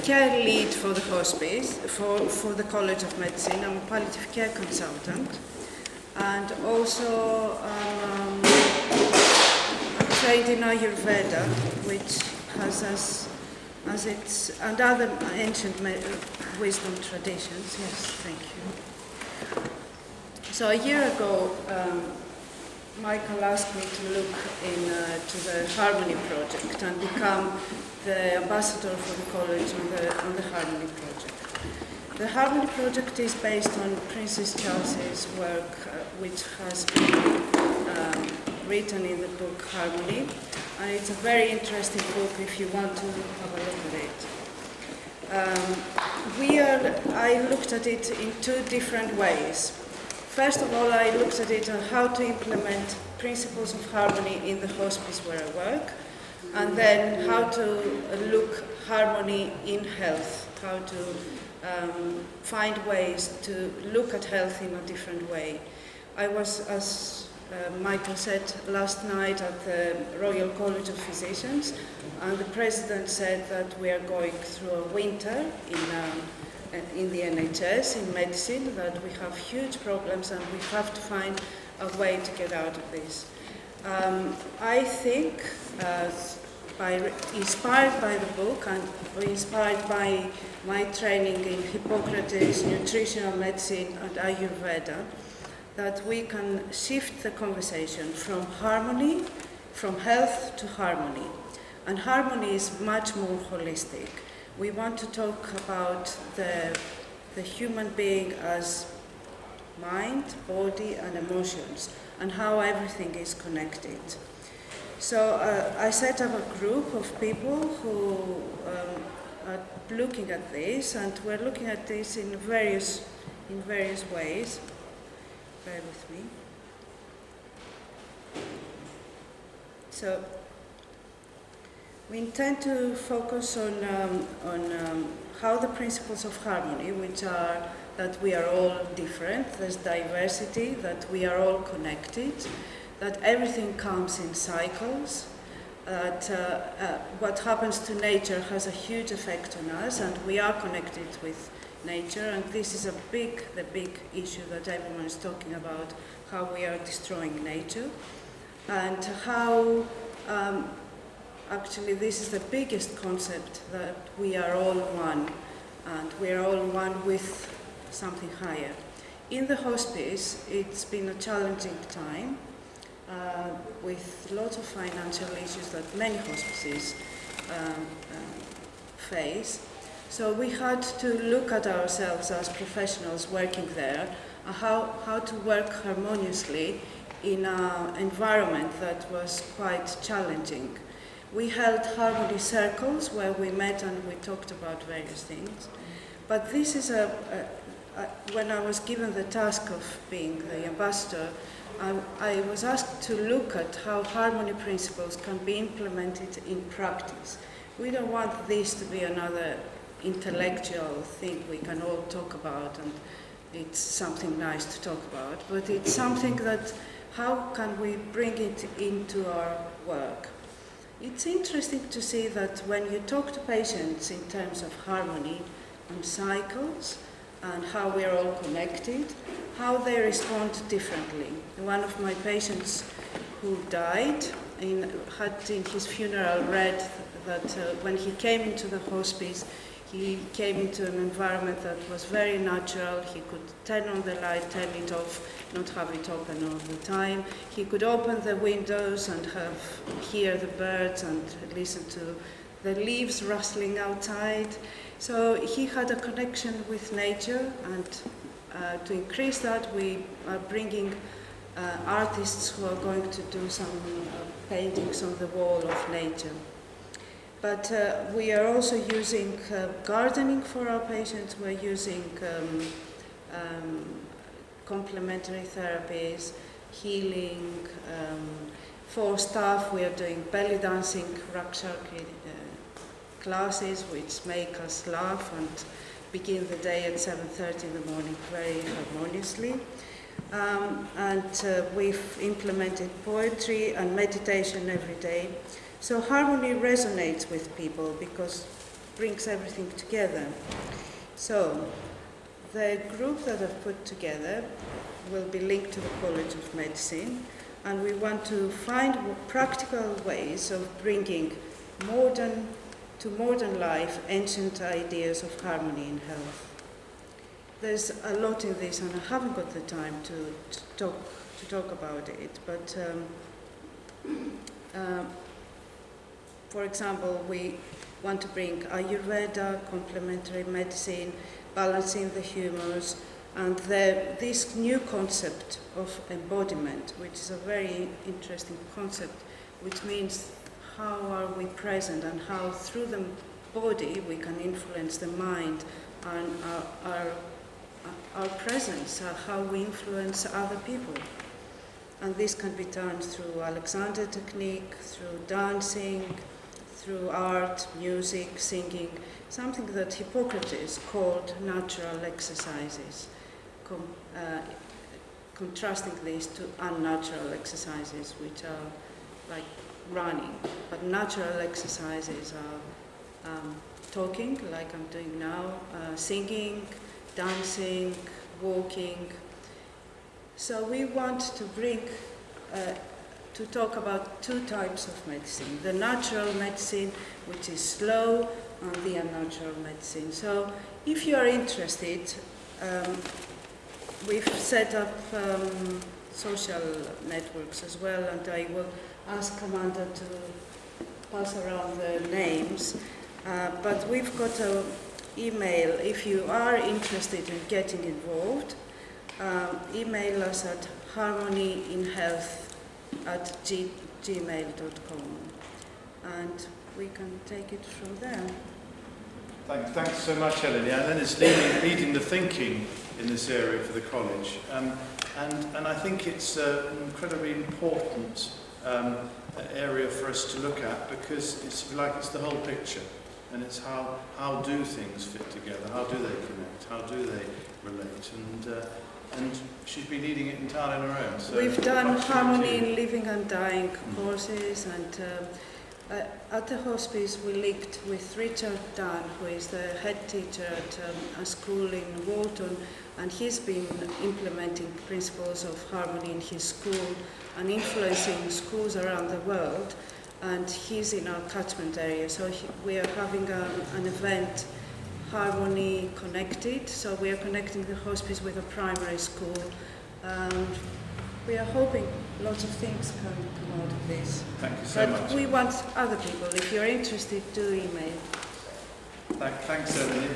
palliative care lead for the hospice, for the College of Medicine. I'm a palliative care consultant. And also I'm trained in Ayurveda, which has as its, and other ancient wisdom traditions. Yes, thank you. So a year ago, Michael asked me to look to the Harmony Project and become the ambassador for the college on the Harmony Project. The Harmony Project is based on Princess Chelsea's work, which has been written in the book Harmony, and it's a very interesting book if you want to have a look at it. I looked at it in two different ways. First of all, I looked at it on how to implement principles of harmony in the hospice where I work, and then how to look harmony in health, how to find ways to look at health in a different way. I was, as Michael said, last night at the Royal College of Physicians, and the President said that we are going through a winter in the NHS, in medicine, that we have huge problems and we have to find a way to get out of this. I think, inspired by the book and inspired by my training in Hippocrates, nutritional medicine and Ayurveda, that we can shift the conversation from harmony, from health to harmony. And harmony is much more holistic. We want to talk about the human being as mind, body, and emotions, and how everything is connected. So I set up a group of people who are looking at this, and we're looking at this in various ways. Bear with me. So we intend to focus on how the principles of harmony, which are that we are all different, there's diversity, that we are all connected, that everything comes in cycles, that what happens to nature has a huge effect on us, and we are connected with nature, and this is the big issue that everyone is talking about, how we are destroying nature, and how actually this is the biggest concept, that we are all one, and we are all one with something higher. In the hospice, it's been a challenging time with lots of financial issues that many hospices face. So we had to look at ourselves as professionals working there, how to work harmoniously in an environment that was quite challenging. We held harmony circles where we met and we talked about various things. But this is when I was given the task of being the ambassador, I was asked to look at how harmony principles can be implemented in practice. We don't want this to be another intellectual thing we can all talk about, and it's something nice to talk about, but it's something that, how can we bring it into our work? It's interesting to see that when you talk to patients in terms of harmony and cycles and how we're all connected, how they respond differently. One of my patients who died had in his funeral read that when he came into the hospice, he came into an environment that was very natural. He could turn on the light, turn it off, not have it open all the time. He could open the windows and hear the birds and listen to the leaves rustling outside. So he had a connection with nature, and to increase that, we are bringing artists who are going to do some paintings on the wall of nature. But we are also using gardening for our patients. We're using complementary therapies, healing. For staff, we are doing belly dancing, Rakshaki classes, which make us laugh and begin the day at 7:30 in the morning very harmoniously. We've implemented poetry and meditation every day. So harmony resonates with people because brings everything together. So, the group that I've put together will be linked to the College of Medicine, and we want to find practical ways of bringing to modern life ancient ideas of harmony in health. There's a lot in this, and I haven't got the time to talk about it, but for example, we want to bring Ayurveda, complementary medicine, balancing the humours, and this new concept of embodiment, which is a very interesting concept, which means how are we present and how through the body we can influence the mind and our presence, how we influence other people. And this can be done through Alexander technique, through dancing, through art, music, singing, something that Hippocrates called natural exercises, contrasting these to unnatural exercises, which are like running. But natural exercises are talking, like I'm doing now, singing, dancing, walking. So we want to bring, to talk about two types of medicine, the natural medicine, which is slow, and the unnatural medicine. So if you are interested, we've set up social networks as well, and I will ask Amanda to pass around the names. But we've got an email. If you are interested in getting involved, email us at harmonyinhealth@gmail.com, and we can take it from there. Thanks so much, Eleni. And then it's leading the thinking in this area for the college. And I think it's an incredibly important area for us to look at, because it's the whole picture. And it's how do things fit together? How do they connect? How do they relate? And she's been leading it entirely on her own. So we've done harmony in living and dying courses, and at the hospice we linked with Richard Dunn, who is the head teacher at a school in Walton, and he's been implementing principles of harmony in his school and influencing schools around the world. And he's in our catchment area, so we are having an event, Harmony Connected, so we are connecting the hospice with a primary school, and we are hoping lots of things can come out of this. Thank you so much. But we want other people, if you're interested, do email. Thanks, Eleni.